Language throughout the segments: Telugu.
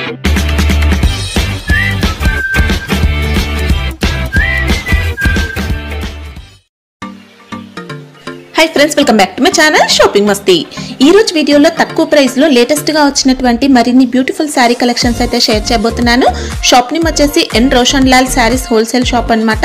Hi friends welcome back to my channel shopping मस्ती ఈ రోజు వీడియోలో తక్కువ ప్రైస్ లో లేటెస్ట్ గా వచ్చినటువంటి మరిన్ని బ్యూటిఫుల్ సారీ కలెక్షన్స్ అయితే షేర్ చేయబోతున్నాను. షాప్ నేమ్ వచ్చేసి ఎన్ రోషన్ లాల్ సారీస్ హోల్సేల్ షాప్ అన్నమాట.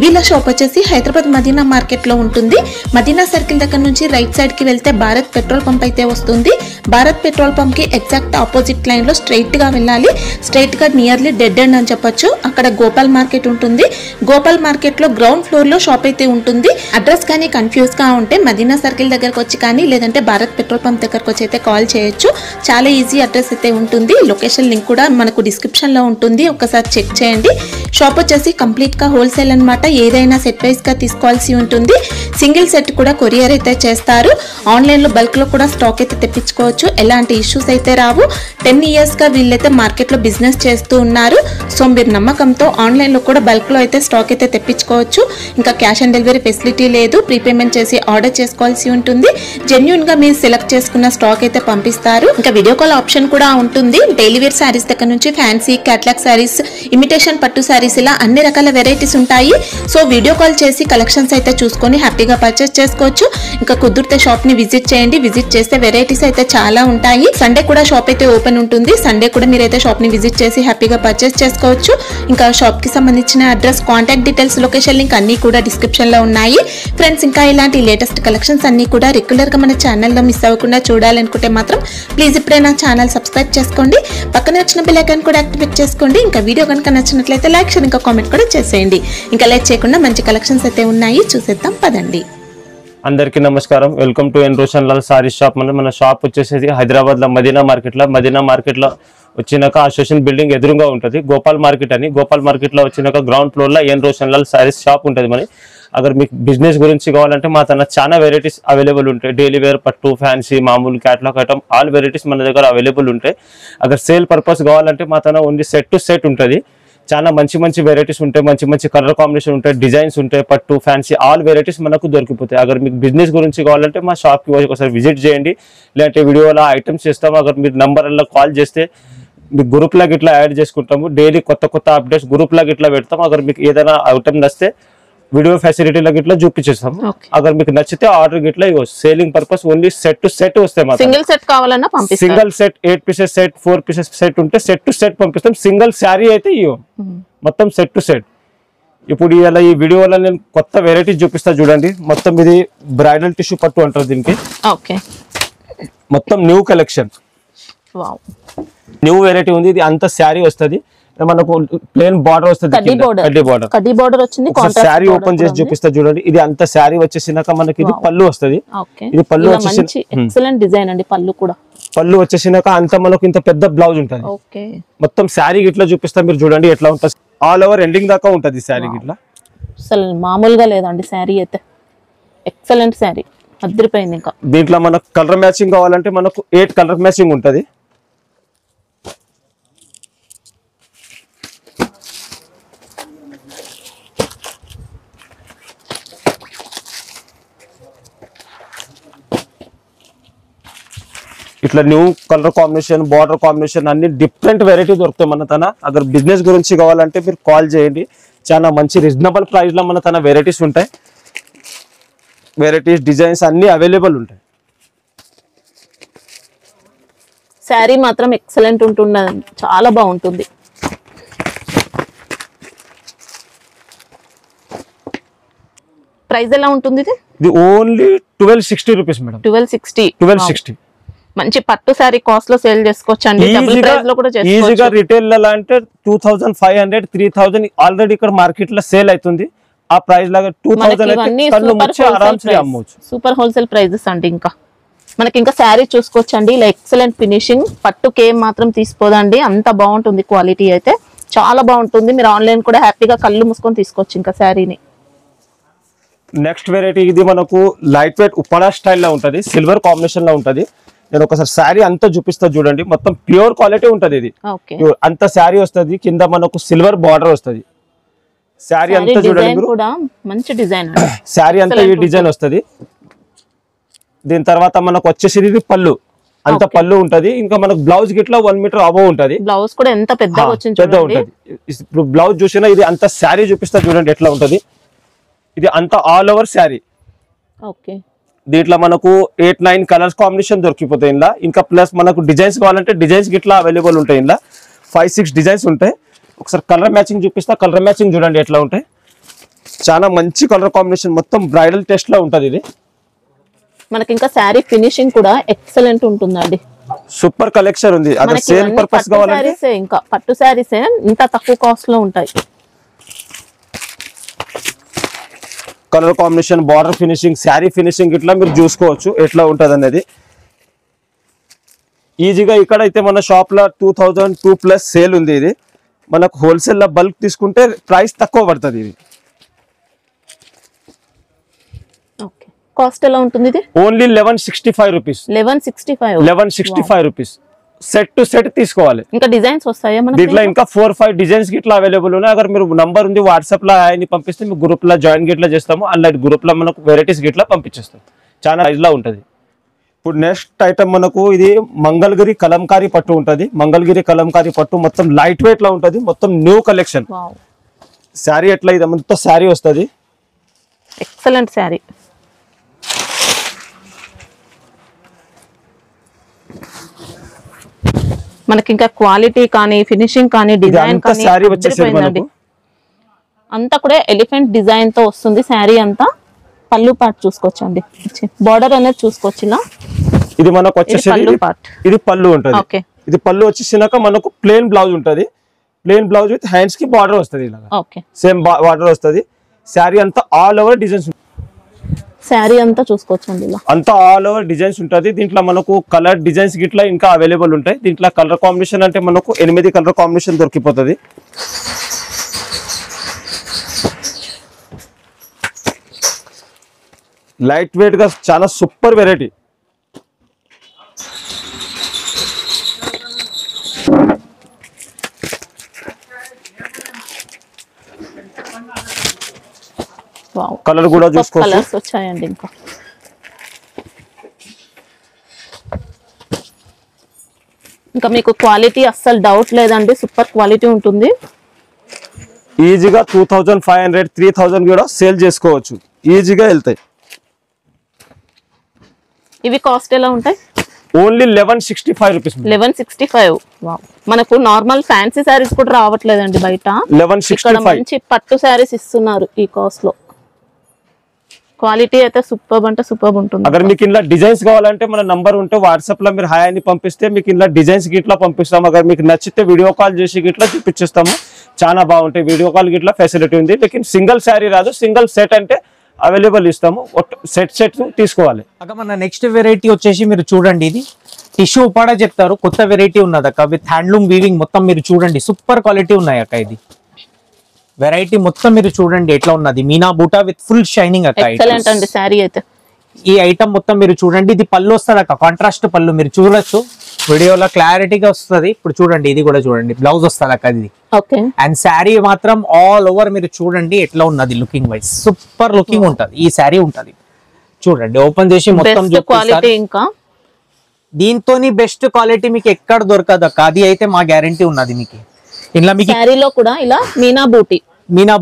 వీళ్ళ షాప్ వచ్చేసి హైదరాబాద్ మదీనా మార్కెట్ లో ఉంటుంది. మదీనా సర్కిల్ దగ్గర నుంచి రైట్ సైడ్ కి వెళ్తే భారత్ పెట్రోల్ పంప్ అయితే వస్తుంది. భారత్ పెట్రోల్ పంప్ కి ఎగ్జాక్ట్ ఆపోజిట్ లైన్ లో స్ట్రైట్ గా వెళ్ళాలి. స్ట్రైట్ గా నియర్లీ డెడ్ ఎండ్ అని చెప్పొచ్చు. అక్కడ గోపాల్ మార్కెట్ ఉంటుంది. గోపాల్ మార్కెట్ లో గ్రౌండ్ ఫ్లోర్ లో షాప్ అయితే ఉంటుంది. అడ్రస్ కానీ కన్ఫ్యూజ్ గా ఉంటే మదీనా సర్కిల్ దగ్గరకు వచ్చి కానీ లేదంటే భారత్ పెట్రోల్ పంప్ దగ్గరకు వచ్చి అయితే కాల్ చేయొచ్చు. చాలా ఈజీ అడ్రస్ అయితే ఉంటుంది. లొకేషన్ లింక్ కూడా మనకు డిస్క్రిప్షన్ లో ఉంటుంది, ఒకసారి చెక్ చేయండి. షాప్ వచ్చేసి కంప్లీట్ గా హోల్సేల్ అన్నమాట. ఏదైనా సెట్ వైస్ గా తీసుకోవాల్సి ఉంటుంది. సింగిల్ సెట్ కూడా కొరియర్ అయితే చేస్తారు. ఆన్లైన్ లో బల్క్ లో కూడా స్టాక్ అయితే తెప్పించుకోవచ్చు. ఎలాంటి ఇష్యూస్ అయితే రావు. 10 years గా వీళ్ళైతే మార్కెట్ లో బిజినెస్ చేస్తూ ఉన్నారు. సో మీరు నమ్మకంతో ఆన్లైన్ లో కూడా బల్క్ లో అయితే స్టాక్ అయితే తెప్పించుకోవచ్చు. ఇంకా క్యాష్ ఆన్ డెలివరీ ఫెసిలిటీ లేదు. ప్రీపేమెంట్ చేసి ఆర్డర్ చేసుకోవాల్సి ఉంటుంది. జెన్యూన్ గా మీరు సెలెక్ట్ చేసుకున్న స్టాక్ అయితే పంపిస్తారు. ఇంకా వీడియో కాల్ ఆప్షన్ కూడా ఉంటుంది. డైలీ వేర్ శారీస్ దగ్గర నుంచి ఫ్యాన్సీ క్యాటలాగ్ శారీస్, ఇమిటేషన్ పట్టు శారీస్ ఇలా అన్ని రకాల వెరైటీస్ ఉంటాయి. సో వీడియో కాల్ చేసి కలెక్షన్స్ అయితే చూసుకొని హ్యాపీగా పర్చేస్ చేసుకోవచ్చు. ఇంకా కుదిరితే షాప్ ని విజిట్ చేయండి. విజిట్ చేస్తే వెరైటీస్ అయితే చాలా ఉంటాయి. సండే కూడా షాప్ అయితే ఓపెన్ ఉంటుంది. సండే కూడా మీరైతే షాప్ ని విజిట్ చేసి హ్యాపీగా పర్చేస్ చేసుకోవచ్చు. ఇంకా షాప్ కి సంబంధించిన address, contact details, location link అన్ని కూడా డిస్క్రిప్షన్ లో ఉన్నాయి. ఫ్రెండ్స్ ఇంకా ఇలాంటి లేటెస్ట్ కలెక్షన్స్ అన్ని కూడా రెగ్యులర్ గా మన ఛానల్లో మిస్ అవ్వకుండా చూడాలనుకుంటే మాత్రం ప్లీజ్ ఇప్పుడే నా ఛానల్ సబ్స్క్రైబ్ చేసుకోండి. పక్కనే వచ్చిన బెల్ ఐకాన్ కూడా యాక్టివేట్ చేసుకోండి. ఇంకా వీడియో కనుక నచ్చినట్లయితే లైక్, షేర్, ఇంకా కామెంట్ కూడా చేసేయండి. ఇంకా లేట్ చేయకుండా మంచి కలెక్షన్స్ అయితే ఉన్నాయి, చూసేద్దాం పదండి. అందరికీ నమస్కారం. Welcome to N Roshan Lal sari shop. మన షాప్ వచ్చేసి హైదరాబాద్ లో మదీనా మార్కెట్ లో వచ్చినాక ఆ సోషల్ బిల్డింగ్ ఎదురుగా ఉంటుంది గోపాల్ మార్కెట్ అని. గోపాల్ మార్కెట్ లో వచ్చినాక గ్రౌండ్ ఫ్లోర్ లో ఎన్ రోషన్ లాల్ సారీస్ షాప్ ఉంటుంది. మరి అगर మీకు బిజినెస్ గురించి కావాలంటే మా తన చాలా వెరైటీస్ అవైలబుల్ ఉంటాయి. డైలీ వేర్, పట్టు, ఫ్యాన్సీ, మామూలు క్యాటలాగ్ ఐటమ్ ఆల్ వెరైటీస్ మన దగ్గర అవైలబుల్ ఉంటాయి. అగర్ సేల్ పర్పస్ కావాలంటే మా తన ఓన్లీ సెట్ టు సెట్ ఉంటుంది. చాలా మంచి వెరైటీస్ ఉంటాయి. మంచి కలర్ కాంబినేషన్ ఉంటాయి, డిజైన్స్ ఉంటాయి. పట్టు, ఫ్యాన్సీ ఆల్ వెరైటీస్ మనకు దొరికిపోతాయి. అగర్ మీకు బిజినెస్ గురించి కావాలంటే మా షాప్కి ఒకసారి విజిట్ చేయండి. లేదంటే వీడియోలో ఐటమ్స్ చేస్తాము. అగర్ మీరు నంబర్లో కాల్ చేస్తే మీకు గ్రూప్ లాగా ఇట్లా యాడ్ చేసుకుంటాము. డైలీ కొత్త అప్డేట్స్ గ్రూప్ లాగా ఇట్లా పెడతాము. అగర్ మీకు ఏదైనా ఐటమ్ నచ్చితే వీడియో ఫెసిలిటీలకు ఇట్లా చూపించేస్తాము. అగర్ మీకు నచ్చితే ఆర్డర్ ఇట్లా selling purpose only set to set వస్తాయి. సింగిల్ సెట్ కావాలన్నా పంపిస్తాం. Single set 8 pieces set, 4 pieces set ఉంటే సెట్ టు సెట్ పంపిస్తాం. సింగిల్ శారీ అయితే మొత్తం సెట్ టు సెట్. ఇప్పుడు ఇలా ఈ వీడియోలో నేను కొత్త వెరైటీ చూపిస్తా చూడండి. మొత్తం ఇది బ్రైడల్ టిష్యూ పట్టు అంటారు దీనికి. మొత్తం న్యూ కలెక్షన్, న్యూ వెరైటీ ఉంది. ఇది అంత శారీ వస్తుంది. మనకు ప్లేన్ బార్డర్ వస్తుంది, కడ్డీ బార్డర్ వచ్చింది. శారీ ఓపెన్ చేసి చూపిస్తా చూడండి. ఇది అంత శారీ వచ్చేసినాక మనకి ఇది పళ్ళు వస్తుంది. ఇది పళ్ళు వచ్చేసి ఎక్సలెంట్ డిజైన్ అండి. పళ్ళు వచ్చేసినాక అంత మనకు ఇంత పెద్ద బ్లౌజ్ ఉంటుంది. మొత్తం శారీ ఇట్లా చూపిస్తా మీరు చూడండి ఎట్లా ఉంటుంది. ఆల్ ఓవర్ ఎండింగ్ దాకా ఉంటుంది శారీ ఇట్లా. అసలు మామూలుగా లేదండి శారీ అయితే. ఎక్సలెంట్ శారీ, అదిరిపోయింది. ఇంకా దీంట్లో మనకు కలర్ మ్యాచింగ్ కావాలంటే మనకు 8 కలర్ మ్యాచింగ్ ఉంటుంది. ఇట్లా new colour combination, border combination అన్ని డిఫరెంట్ వెరైటీ దొరుకుతాయి మన తన. అగర్ బిజినెస్ గురించి కావాలంటే మీరు కాల్ చేయండి. చాలా మంచి రీజనబుల్ ప్రైస్ లో మన తన వెరైటీస్ ఉంటాయి. వెరైటీస్, డిజైన్స్ అన్ని అవైలబుల్ ఉంటాయి. శారీ మాత్రం ఎక్సలెంట్ ఉంటుంది, చాలా బాగుంటుంది. ప్రైస్ ఎలా ఉంటుంది? ఇది ఓన్లీ 1260 రూపీస్ మేడం. 1260 మంచి పట్టు శారీ కాస్ట్ లో సేల్ చేసుకోవచ్చు అండి. డబుల్ ప్రైస్ లో కూడా చేసుకోవచ్చు. ఈజీగా రిటైల్ లో అంటే 2500, 3000 ఆల్రెడీ ఇక్కడ మార్కెట్ లో సేల్ అవుతుంది. ఆ ప్రైస్ లాగా 2000 అయితే అమ్మవచ్చు. సూపర్ హోల్సేల్ ప్రైజెస్ అండి. ఇంకా శారీ చూసుకోవచ్చు అండి. ఇలా ఎక్సలెంట్ ఫినిషింగ్. పట్టుకి ఏం మాత్రం తీసుకోదండి, అంత బాగుంటుంది. క్వాలిటీ అయితే చాలా బాగుంటుంది. మీరు ఆన్లైన్ కూడా హ్యాపీగా కళ్ళు మూసుకొని తీసుకోవచ్చు ఇంకా శారీని. నెక్స్ట్ వెరైటీ ఇది మనకు లైట్ వెయిట్ ఉప్పాడ స్టైల్ లో ఉంటుంది. సిల్వర్ కాంబినేషన్ లో ఉంటుంది. నేను ఒకసారి శారీ అంతా చూపిస్తా చూడండి. మొత్తం ప్యూర్ క్వాలిటీ ఉంటుంది. ఇది అంత శారీ వస్తుంది. కింద మనకు సిల్వర్ బార్డర్ వస్తుంది. శారీ అంతా చూడండి, మంచి డిజైన్. శారీ అంతా ఈ డిజైన్ వస్తుంది. దీని తర్వాత మనకు వచ్చేసి ఇది పళ్ళు. అంత పళ్ళు ఉంటది. ఇంకా మనకు బ్లౌజ్ గిట్లా 1 మీటర్ అబౌవ్ ఉంటది. బ్లౌజ్ కూడా ఎంత పెద్దగా వచ్చింది పెద్ద ఉంటది. ఇప్పుడు బ్లౌజ్ చూసినా ఇది అంత శారీ చూపిస్తా చూడండి ఎట్లా ఉంటది. ఇది అంత ఆల్ ఓవర్ శారీ. ఓకే, దీంట్లో మనకు 8-9 కలర్స్ కాంబినేషన్ దొరికిపోతాయి ఇలా. ఇంకా ప్లస్ మనకు డిజైన్స్ కావాలంటే డిజైన్స్ గిట్లా అవైలబుల్ ఉంటాయి ఇలా. 5-6 డిజైన్స్ ఉంటాయి. ఒకసారి కలర్ మ్యాచింగ్ చూపిస్తా. కలర్ మ్యాచింగ్ చూడండి ఎట్లా ఉంటాయి. చాలా మంచి కలర్ కాంబినేషన్, మొత్తం బ్రైడల్ టెస్ట్ లో ఉంటది ఇది. మనకి ఇంకా శారీ ఫినిషింగ్ కూడా ఎక్సలెంట్ ఉంటుందండి. సూపర్ కలెక్షన్ ఉంది. అదే సేల్ పర్పస్ కావాలంటే ఇంకా పట్టు శారీస్ ఇంత తక్కువ కాస్ట్ లో ఉంటాయి. Colour combination, border finishing, sari finishing ఇట్లా మీరు చూసుకోవచ్చు ఎట్లా ఉంటది అనేది. ఈజీగా ఇక్కడ అయితే మన షాప్ లో 2002+ సేల్ ఉంది. ఇది మనకు హోల్సేల్ లో బల్క్ తీసుకుంటే ప్రైస్ తక్కువ పడుతుంది. ఇది ఓకే, కాస్ట్ ఎలా ఉంటుంది? ఇది only 1165 rupees. 1165 rupees. Set to set తీసుకోవాలి. ఇంకా డిజైన్స్ వస్తాయా మనకి? దీంట్లో ఇంకా 4-5 డిజైన్స్ గిట్లా అవైలబుల్ ఉన్నాయి. అगर మీరు నంబర్ ఉంది వాట్సాప్ లో ఆయన్ని పంపిస్తే మీకు గ్రూప్ లో జాయిన్ గిట్లా చేస్తాము. ఆన్లైన్ గ్రూప్ లో మనకు వెరైటీస్ గిట్లా పంపించేస్తాం. చాలా ప్రైస్ లో ఉంటది. ఇప్పుడు నెక్స్ట్ ఐటమ్ మనకు ఇది మంగళగిరి కలంకారీ పట్టు ఉంటది. మంగళగిరి కలంకారీ పట్టు మొత్తం లైట్ వెయిట్ లో ఉంటది. మొత్తం న్యూ కలెక్షన్. శారీ ఎట్లా ఇది మొత్తం శారీ వస్తుంది. ఎక్సలెంట్ శారీ. మనకి ఇంకా క్వాలిటీ కానీ ఫినిషింగ్ కానీ డిజైన్ కానీ అంతా కూడా ఎలిఫెంట్ డిజైన్ తో వస్తుంది శారీ అంతా. పళ్ళు పార్ట్ చూసుకోవచ్చండి, బార్డర్ అనేది చూసుకోవచ్చు ఇలా. ఇది మనకు వచ్చేసి ఇది పళ్ళు ఉంటది. ఇది పళ్ళు వచ్చేసినాక మనకు ప్లేన్ బ్లౌజ్ ఉంటది. ప్లేన్ బ్లౌజ్ విత్ హ్యాండ్స్ కి బార్డర్ వస్తుంది ఇలా. సేమ్ బార్డర్ వస్తుంది. శారీ అంతా ఆల్ ఓవర్ డిజైన్స్, శారీ అంతా చూసుకోవచ్చండి ఇలా. అంతా ఆల్ ఓవర్ డిజైన్స్ ఉంటది. దీంట్లో మనకు కలర్ డిజైన్స్ గిట్లా ఇంకా అవైలబుల్ ఉంటాయి. దీంట్లో కలర్ కాంబినేషన్ అంటే మనకు 8 కలర్ కాంబినేషన్ దొరికిపోతుంది. లైట్ వెయిట్ గా చాలా సూపర్ వెరైటీ. కలర్ కూడా చూసుకోవచ్చు. వచ్చాయండి ఇంకా. ఇంకా మీకు క్వాలిటీ అస్సలు డౌట్ లేదండి, సూపర్ క్వాలిటీ ఉంటుంది. ఈజీగా 2500, 3000 కూడా సేల్ చేసుకోవచ్చు. ఈజీగా వెళ్తాయి. ఇవి కాస్ట్ ఎలా ఉంటాయి? Only 1165 rupees. 1165. మనకు నార్మల్ ఫ్యాన్సీ శారీస్ కూడా రావట్లేదండి బయట. 1165. మంచి పట్టు శారీస్ ఇస్తున్నారు ఈ కాస్ట్ లో. క్వాలిటీ అయితే సూపర్ అంటే సూపర్ ఉంటుంది. అगर మీకు ఇలా డిజైన్స్ కావాలంటే మన నంబర్ ఉంటే వాట్సాప్ లో మీరు హాయ్ అని పంపిస్తే మీకు ఇలా డిజైన్స్ గిట్లా పంపిస్తాము. అगर మీకు నచ్చితే వీడియో కాల్ చేసి గిట్లా చూపించేస్తాము. చాలా బాగుంటాయి. వీడియో కాల్ గిట్లా ఫెసిలిటీ ఉంది. లేకిన్ సింగిల్ శారీ రాదు. సింగిల్ సెట్ అంటే అవైలబుల్ ఇస్తాము. సెట్ తీసుకోవాలి. అక్క మన నెక్స్ట్ వెరైటీ వచ్చేసి మీరు చూడండి, ఇది టిష్యూ ఉపాడా చెప్తారు. కొత్త వెరైటీ ఉన్నది అక్క, విత్ హ్యాండ్లూమ్ వీవింగ్. మొత్తం మీరు చూడండి, సూపర్ క్వాలిటీ ఉన్నాయి అక్క. ఇది వెరైటీ మొత్తం మీరు చూడండి ఎట్లా ఉన్నది. మీనా బూటా విత్ ఫుల్ షైనింగ్ అక్క. ఎక్సలెంట్ అండి శారీ అయితే. ఈ ఐటమ్ మొత్తం మీరు చూడండి. ఇది పళ్ళు వస్తుంది అక్క, కాంట్రాస్ట్ పళ్ళు. మీరు చూడొచ్చు వీడియోలో క్లారిటీగా వస్తుంది. ఇప్పుడు చూడండి, ఇది కూడా చూడండి, బ్లౌజ్ వస్తుంది అక్క ఇది. అండ్ శారీ మాత్రం ఆల్ ఓవర్ మీరు చూడండి ఎట్లా ఉన్నది. లుకింగ్ వైజ్ సూపర్ లుకింగ్ ఉంటది ఈ శారీ. ఉంటది చూడండి, ఓపెన్ చేసి మొత్తం క్వాలిటీ. ఇంకా దీంతోని బెస్ట్ క్వాలిటీ మీకు ఎక్కడ దొరకదు అక్క. అది అయితే మా గ్యారంటీ ఉన్నది మీకు. ఇలా మీకు శారీలో కూడా ఇలా మీనా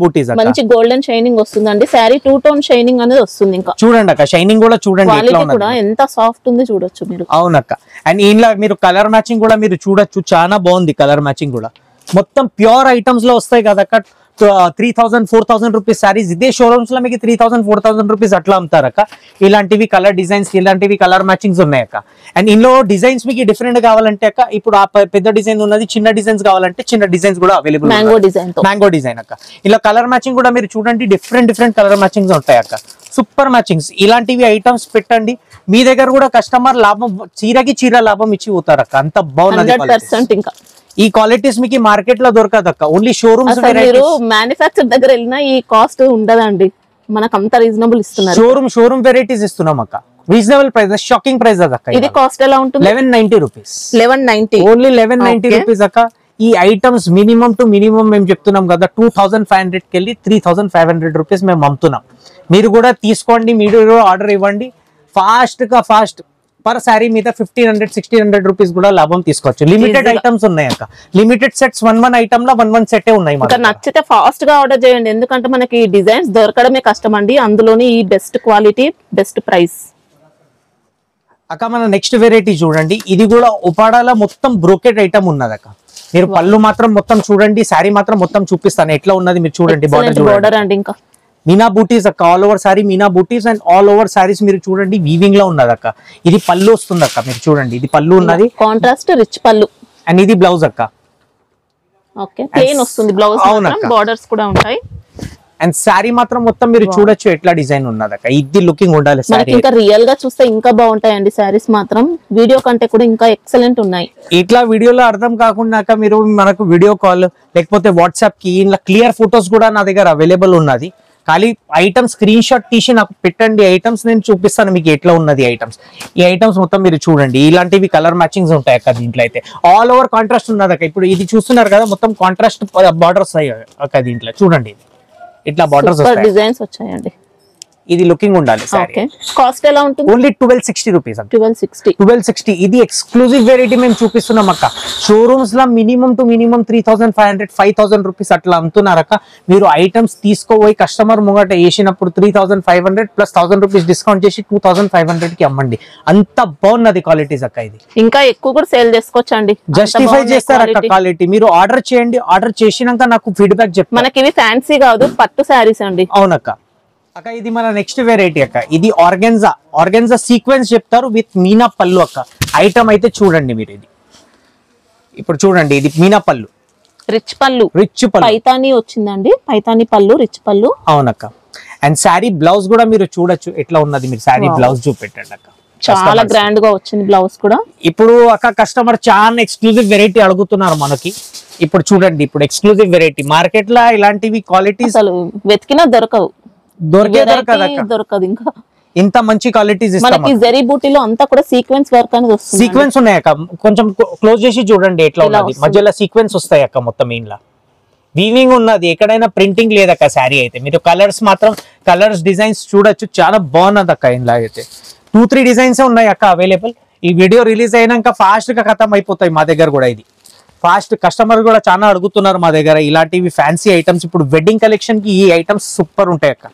బూటీస్ మంచి గోల్డెన్ షైనింగ్ వస్తుందండి. శారీ 2 టోన్ షైనింగ్ అనేది వస్తుంది. ఇంకా చూడండి అక్క, షైనింగ్ కూడా చూడండి కూడా ఎంత సాఫ్ట్ ఉంది చూడొచ్చు మీరు. అవునక్క. అండ్ ఇలా మీరు కలర్ మ్యాచింగ్ కూడా మీరు చూడొచ్చు, చాలా బాగుంది కలర్ మ్యాచింగ్ కూడా. మొత్తం ప్యూర్ ఐటమ్స్ లో వస్తాయి కదా అక్క. 3000, 4000 రూపీస్ శారీస్ ఇదే షోరూమ్స్ లో మీకు 3000, 4000 రూపీస్ అట్లా అమ్ముతారక్క. ఇలాంటివి కలర్ డిజైన్స్, ఇలాంటివి కలర్ మ్యాచింగ్స్ ఉన్నాయక్క. అండ్ ఇందులో డిజైన్స్ మీకు డిఫరెంట్ కావాలంటే అక్క, ఇప్పుడు ఆ పెద్ద డిజైన్ ఉన్నది, చిన్న డిజైన్స్ కావాలంటే చిన్న డిజైన్స్ కూడా అవైలబుల్. మ్యాంగో డిజైన్ అక్క. ఇలా కలర్ మ్యాచింగ్ కూడా మీరు చూడండి, డిఫరెంట్ కలర్ మ్యాచింగ్స్ ఉంటాయి అక్క. Super matchings. ఇలాంటివి ఐటమ్స్ పెట్టండి, మీ దగ్గర కూడా కస్టమర్ లాభం, చీరకి చీర లాభం ఇచ్చి పోతారు అక్క. అంత బాగుంది. ఇంకా ఈ క్వాలిటీస్ మీకు మార్కెట్ లో దొరకదు అక్క, ఓన్లీ షోరూమ్స్. మ్యానుఫ్యాక్చర్ దగ్గర వెళ్ళినా ఈ కాస్ట్ ఉండదండి, మనకు అంత రీజనబుల్ ఇస్తున్నారు. షోరూమ్ వెరైటీస్ ఇస్తున్నాం అక్క. రీజనబుల్ ప్రైస్, షాకింగ్ ప్రైస్ అక్క. ఇది కాస్ట్ ఎలా ఉంటుంది? 1190 రూపీస్. 1190 ఓన్లీ 1190 రూపీస్ అక్క. ఈ ఐటమ్స్ మినిమం టు మినిమం మేము చెప్తున్నాం కదా, 2500 కి వెళ్ళి 3500 రూపీస్ మేము అమ్ముతున్నాం. మీరు కూడా తీసుకోండి, మీరు ఆర్డర్ ఇవ్వండి. ఫాస్ట్ పర్ శారీ మీద 1500-1600 రూపీస్ కూడా లాభం తీసుకోవచ్చు. లిమిటెడ్ ఐటమ్స్ ఉన్నాయి అక్క, లిమిటెడ్ సెట్స్ 1 ఐటమ్ లో 1 సెట్ ఉన్నాయి. నచ్చితే ఫాస్ట్ గా ఆర్డర్ చేయండి, ఎందుకంటే మనకి డిజైన్స్ దొరకడమే కష్టం అండి, అందులోని ఈ బెస్ట్ క్వాలిటీ బెస్ట్ ప్రైస్. అక్క మన నెక్స్ట్ వెరైటీ చూడండి, ఇది కూడా ఉపాడాల మొత్తం బ్రోకెట్ ఐటమ్ ఉన్నది అక్క. మీరు పళ్ళు మాత్రం మొత్తం చూడండి, శారీ మాత్రం మొత్తం చూపిస్తాను ఎట్లా ఉన్నది మీరు చూడండి. బార్డర్ అండి, ఇంకా మీనా బూటీస్ అక్క, ఆల్ ఓవర్ సారీ మీనా బూటీస్ అండ్ ఆల్ ఓవర్ సారీస్ మీరు చూడండి వీవింగ్ లో ఉన్నది అక్క. ఇది పళ్ళు వస్తుంది అక్క, మీరు చూడండి ఇది పళ్ళు ఉన్నది, కాంట్రాస్ట్ రిచ్ పళ్ళు. అండ్ ఇది బ్లౌజ్ అక్క. ఓకే, ప్లెయిన్ వస్తుంది బ్లౌజ్, బార్డర్స్ కూడా ఉంటాయి. అండ్ సారీ మాత్రం మొత్తం మీరు చూడొచ్చు ఎట్లా డిజైన్ ఉన్నది అక్క. ఇది లుకింగ్ ఉండాలి సారీ. ఇంకా రియల్ గా చూస్తే ఇంకా బాగుంటాయండి సారీస్ మాత్రం, వీడియో కంటే కూడా ఇంకా ఎక్సలెంట్ ఉన్నాయి. ఇట్లా వీడియోలో అర్థం కాకుండా మీరు మనకు వీడియో కాల్ లేకపోతే వాట్సాప్ కి ఇలా క్లియర్ ఫొటోస్ కూడా నా దగ్గర అవైలబుల్ ఉన్నది. ఖాళీ ఐటమ్ స్క్రీన్ షాట్ తీసి నాకు పెట్టండి, ఐటమ్స్ నేను చూపిస్తాను మీకు ఎట్లా ఉన్నది ఐటమ్స్. ఈ ఐటమ్స్ మొత్తం మీరు చూడండి, ఇలాంటివి కలర్ మ్యాచింగ్స్ ఉంటాయి అక్క. దీంట్లో అయితే ఆల్ ఓవర్ కాంట్రాస్ట్ ఉన్నది అక్క. ఇప్పుడు ఇది చూస్తున్నారు కదా, మొత్తం కాంట్రాస్ట్ బార్డర్స్ అక్క. దీంట్లో చూడండి ఇట్లా బార్డర్స్ డిజైన్స్ వచ్చాయండి. ఇది లుకింగ్ ఉండాలి. కాస్ట్ ఎలా ఉంటుంది? Only 1260 rupees. 1260. ఇది ఎక్స్క్లూజివ్ వెరైటీ మేము చూపిస్తున్నాం అక్క. షోరూమ్స్ లో మినిమం టు మినిమం 3500-5000 రూపీస్ అట్లా అమ్ముతున్నారు అక్క. మీరు ఐటమ్స్ తీసుకోపోయి కస్టమర్ ముంగట వేసినప్పుడు 3500 ప్లస్ 1000 రూపీస్ డిస్కౌంట్ చేసి 2500 కి అమ్మండి. అంత బాగున్నది క్వాలిటీస్ అక్క. ఇది ఇంకా ఎక్కువ కూడా సేల్ చేసుకోవచ్చు అండి, జస్టిఫై చేస్తారు అక్క క్వాలిటీ. మీరు ఆర్డర్ చేయండి, ఆర్డర్ చేసినాక నాకు ఫీడ్బ్యాక్ చెప్పండి. మనకి ఇవి ఫ్యాన్సీ కాదు, పట్టు శారీస్ అండి. అవునక్క. అక్క ఇది మన నెక్స్ట్ వెరైటీ అక్క. ఇది ఆర్గెన్జా సీక్వెన్స్ చెప్తారు విత్ మీనా పళ్ళు అక్క. ఐటమ్ అయితే చూడండి మీరు, ఇది ఇప్పుడు చూడండి, ఇది మీనా పళ్ళు, రిచ్ పళ్ళు పైతాని వచ్చిందండి, పైతాని పళ్ళు రిచ్ పళ్ళు. అవునక్క. అండ్ శారీ బ్లౌజ్ కూడా మీరు చూడొచ్చు ఎట్లా ఉన్నది. మీరు శారీ బ్లౌజ్ చూపెట్టండి అక్క, చాలా గ్రాండ్ గా వచ్చింది బ్లౌజ్ కూడా. ఇప్పుడు అక్క కస్టమర్ చాలా ఎక్స్క్లూజివ్ వెరైటీ అడుగుతున్నారు మనకి. ఇప్పుడు చూడండి, ఇప్పుడు ఎక్స్క్లూజివ్ వెరైటీ మార్కెట్ లో ఇలాంటివి క్వాలిటీస్ వెతికినా దొరకవు, దొరకదు. ఇంకా ఇంత మంచి క్వాలిటీస్ మనకి జరీ బూటీలో అంతా కూడా సీక్వెన్స్ వర్క్ అనేది వస్తుంది. సీక్వెన్స్ ఉన్నాయి అక్క, కొంచెం క్లోజ్ చేసి చూడండి ఎట్లా ఉన్నది. మధ్యలో సీక్వెన్స్ వస్తాయి అక్క. మొత్తం ఇంట్లో వీవింగ్ ఉన్నది, ఎక్కడైనా ప్రింటింగ్ లేదక్క. శారీ అయితే మీరు కలర్స్ మాత్రం కలర్స్ డిజైన్స్ చూడొచ్చు, చాలా బాగున్నది అక్క. ఇంట్లో అయితే 2-3 డిజైన్స్ ఉన్నాయి అక్క అవైలబుల్. ఈ వీడియో రిలీజ్ అయినాక ఫాస్ట్ గా ఖతం అయిపోతాయి మా దగ్గర కూడా. ఇది ఫాస్ట్ కస్టమర్ కూడా చాలా అడుగుతున్నారు మా దగ్గర ఇలాంటివి ఫ్యాన్సీ ఐటమ్స్. ఇప్పుడు వెడ్డింగ్ కలెక్షన్ కి ఈ ఐటమ్స్ సూపర్ ఉంటాయి అక్క.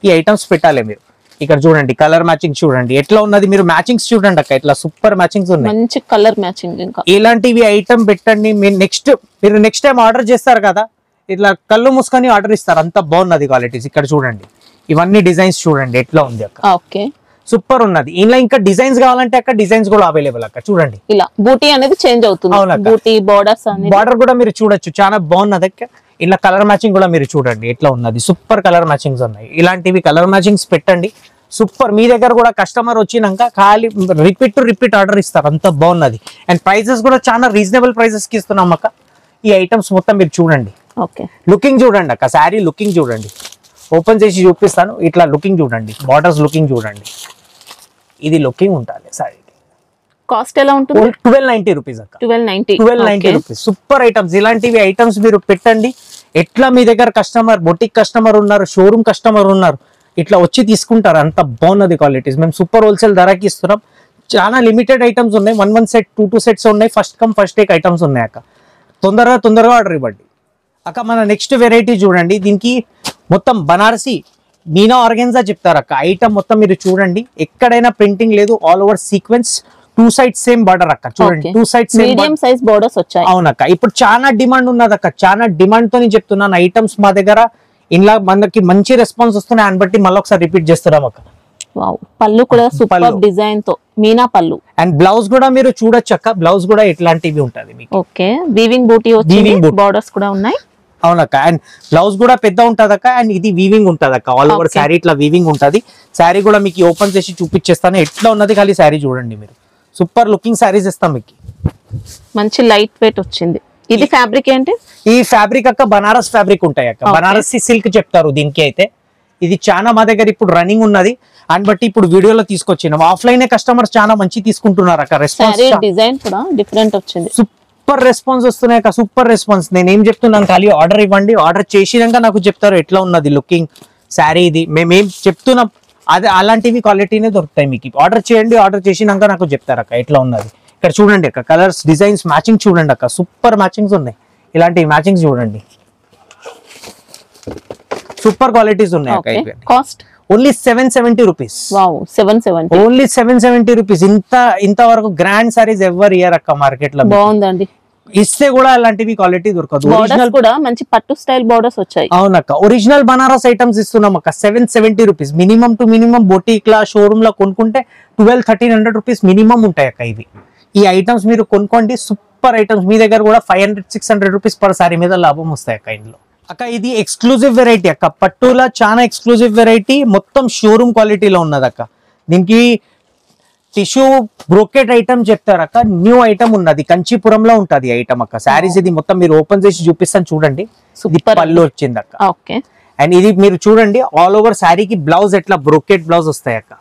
ఈ ఐటమ్స్ పెట్టాలి మీరు. ఇక్కడ చూడండి కలర్ మ్యాచింగ్ చూడండి ఎట్లా ఉన్నది. మీరు మ్యాచింగ్స్ చూడండి అక్క, ఇట్లా సూపర్ మ్యాచింగ్స్ ఉన్నాయి, మంచి కలర్ మ్యాచింగ్. ఇంకా ఇలాంటివి ఐటమ్ పెట్టండి. మీరు నెక్స్ట్ టైం ఆర్డర్ చేస్తారు కదా, ఇట్లా కళ్ళు మూసుకొని ఆర్డర్ ఇస్తారు. అంత బాగున్నది క్వాలిటీస్. ఇక్కడ చూడండి ఇవన్నీ డిజైన్స్ చూడండి ఎట్లా ఉంది అక్క. ఓకే, సూపర్ ఉన్నది. ఇలా ఇంకా డిజైన్స్ కావాలంటే అక్క డిజైన్స్ కూడా అవైలబుల్ అక్క. చూడండి ఇలా బూటీ అనేది చేంజ్ అవుతుంది. బూటీ బార్డర్ కూడా మీరు చూడొచ్చు, చాలా బాగున్నది అక్క. ఇలా కలర్ మ్యాచింగ్ కూడా మీరు చూడండి ఎట్లా ఉన్నది. సూపర్ కలర్ మ్యాచింగ్స్ ఉన్నాయి. ఇలాంటివి కలర్ మ్యాచింగ్స్ పెట్టండి, సూపర్. మీ దగ్గర కూడా కస్టమర్ వచ్చినాక ఖాళీ రిపీట్ ఆర్డర్ ఇస్తారు. అంత బాగున్నది. అండ్ ప్రైసెస్ కూడా చాలా రీజనబుల్ ప్రైసెస్ కి ఇస్తున్నాం అక్క. ఈ ఐటమ్స్ మొత్తం మీరు చూడండి. ఓకే, లుకింగ్ చూడండి అక్క, శారీ లుకింగ్ చూడండి. ఓపెన్ చేసి చూపిస్తాను. ఇట్లా లుకింగ్ చూడండి, బార్డర్స్ లుకింగ్ చూడండి. ఇది లుకింగ్ ఉండాలి శారీ. కాస్ట్ ఎలా ఉంటుంది? 1290 రూపీస్ అక్క. 1290 రూపీస్. Super items. ఇలాంటివి ఐటమ్స్ మీరు పెట్టండి. ఎట్లా మీ దగ్గర కస్టమర్ బొటిక్ కస్టమర్ ఉన్నారు, షోరూమ్ కస్టమర్ ఉన్నారు, ఇట్లా వచ్చి తీసుకుంటారు. అంత బాగున్నది క్వాలిటీస్. మేము సూపర్ హోల్సేల్ ధరకి ఇస్తున్నాం. చాలా లిమిటెడ్ ఐటమ్స్ ఉన్నాయి. 1 సెట్ 2 సెట్స్ ఉన్నాయి. First come first take items ఉన్నాయి అక్క. తొందరగా ఆర్డర్ ఇవ్వండి అక్క. మన నెక్స్ట్ వెరైటీ చూడండి. దీనికి మొత్తం బనారసి మీనా ఆర్గెన్జా చెప్తారు అక్క. ఐటమ్ మొత్తం మీరు చూడండి, ఎక్కడైనా ప్రింటింగ్ లేదు, all over sequence, 2 sides same border అక్క. చూడండి 2 సైడ్స్ మీడియం సైజ్ బోర్డర్స్ వచ్చాయి. అవునక్క. ఇప్పుడు చాలా డిమాండ్ ఉన్నది అక్క, చాలా డిమాండ్ తోని చెప్తున్నాను. ఐటమ్స్ మా దగ్గర ఇలా మనకి మంచి రెస్పాన్స్ వస్తున్నాయి. దాన్ని బట్టి మళ్ళీ ఒకసారి రిపీట్ చేస్తున్నాం అక్క. పళ్ళు కూడా సూపర్ డిజైన్ తో మీనా పళ్ళు. అండ్ బ్లౌజ్ కూడా మీరు చూడొచ్చు అక్క. బ్లౌజ్ కూడా ఇట్లాంటివి ఉంటది మీకు. ఓకే, వీవింగ్ బూటీ వచ్చింది, బోర్డర్స్ కూడా ఉన్నాయి. అవునక్క. అండ్ బ్లౌజ్ కూడా పెద్ద ఉంటది అక్క. అండ్ ఇది వీవింగ్ ఉంటది అక్క. ఆల్ ఓవర్ శారీ ఇట్లా వీవింగ్ ఉంటది. శారీ కూడా మీకు ఓపెన్ చేసి చూపించేస్తాను ఎట్లా ఉన్నది. ఖాళీ శారీ చూడండి మీరు. సూపర్ లుకింగ్ శారీస్ ఇస్తాం మీకు. మంచి లైట్ వెయిట్ వచ్చింది. ఇది ఫ్యాబ్రిక్ ఏంటి? ఈ ఫ్యాబ్రిక్ అక్క బనారస్ ఫ్యాబ్రిక్ ఉంటాయి అక్క. బనారసి సిల్క్ చెప్తారు దీనికి. అయితే ఇది చాలా మా దగ్గర ఇప్పుడు రన్నింగ్ ఉన్నది. అండ్ బట్టి ఇప్పుడు వీడియోలో తీసుకొచ్చినాం. ఆఫ్లైన్ కస్టమర్స్ చాలా మంచి తీసుకుంటున్నారు అక్క. రెస్పాన్స్ డిజైన్ కూడా డిఫరెంట్ వచ్చింది. సూపర్ రెస్పాన్స్ వస్తున్నాయి అక్క. Super response. నేను ఏం చెప్తున్నాను, ఖాళీ ఆర్డర్ ఇవ్వండి. ఆర్డర్ చేసినాక నాకు చెప్తారు ఎట్లా ఉన్నది లుకింగ్ శారీ. ఇది మేమేం చెప్తున్నాం అది అలాంటివి క్వాలిటీనే దొరుకుతాయి మీకు. ఆర్డర్ చేయండి, ఆర్డర్ చేసినాక నాకు చెప్తారు అక్క ఎట్లా ఉన్నది. ఇక్కడ చూడండి అక్క, కలర్స్ డిజైన్స్ మ్యాచింగ్ చూడండి అక్క, సూపర్ మ్యాచింగ్స్ ఉన్నాయి. ఇలాంటి మ్యాచింగ్స్ చూడండి, సూపర్ క్వాలిటీస్ ఉన్నాయి అక్క. Cost only 770 rupees. Wow 770, only 770 rupees. ఇంతవరకు గ్రాండ్ సారీస్ ఎవరు ఇయర్ అక్క మార్కెట్ లో. బాగుందండి, ఇస్తే కూడా అలాంటివి క్వాలిటీ దొరకదు. బోర్డర్స్ కూడా మంచి పట్టు స్టైల్ బోర్డర్స్ వచ్చాయి. అవునక్క, ఒరిజినల్ బనారస్ ఐటమ్స్ ఇస్తున్నాం అక్క 770 rupees. Minimum to minimum boutique law showroom లో కొనుక్కుంటే 1200-1300 రూపీస్ మినిమం ఉంటాయి అక్క. ఇవి ఈ ఐటమ్స్ మీరు కొనుక్కోండి, సూపర్ ఐటమ్స్. మీ దగ్గర కూడా 500-600 రూపీస్ పర్ సారీ మీద లాభం వస్తాయి అక్క ఇందులో. అక్క ఇది ఎక్స్క్లూజివ్ వెరైటీ అక్క, పట్టులా చాలా ఎక్స్క్లూజివ్ వెరైటీ, మొత్తం షోరూమ్ క్వాలిటీలో ఉన్నది అక్క. దీనికి టిష్యూ బ్రోకెట్ ఐటమ్ చెప్తారు అక్క, న్యూ ఐటమ్ ఉన్నది, కంచీపురంలో ఉంటది ఐటమ్ అక్క. శారీస్ ఇది మొత్తం మీరు ఓపెన్ చేసి చూపిస్తాను చూడండి. ఇది పళ్ళు వచ్చింది అక్క. ఓకే, అండ్ ఇది మీరు చూడండి ఆల్ ఓవర్ శారీకి బ్లౌజ్ ఎట్లా బ్రోకెట్ బ్లౌజ్ వస్తాయి అక్క.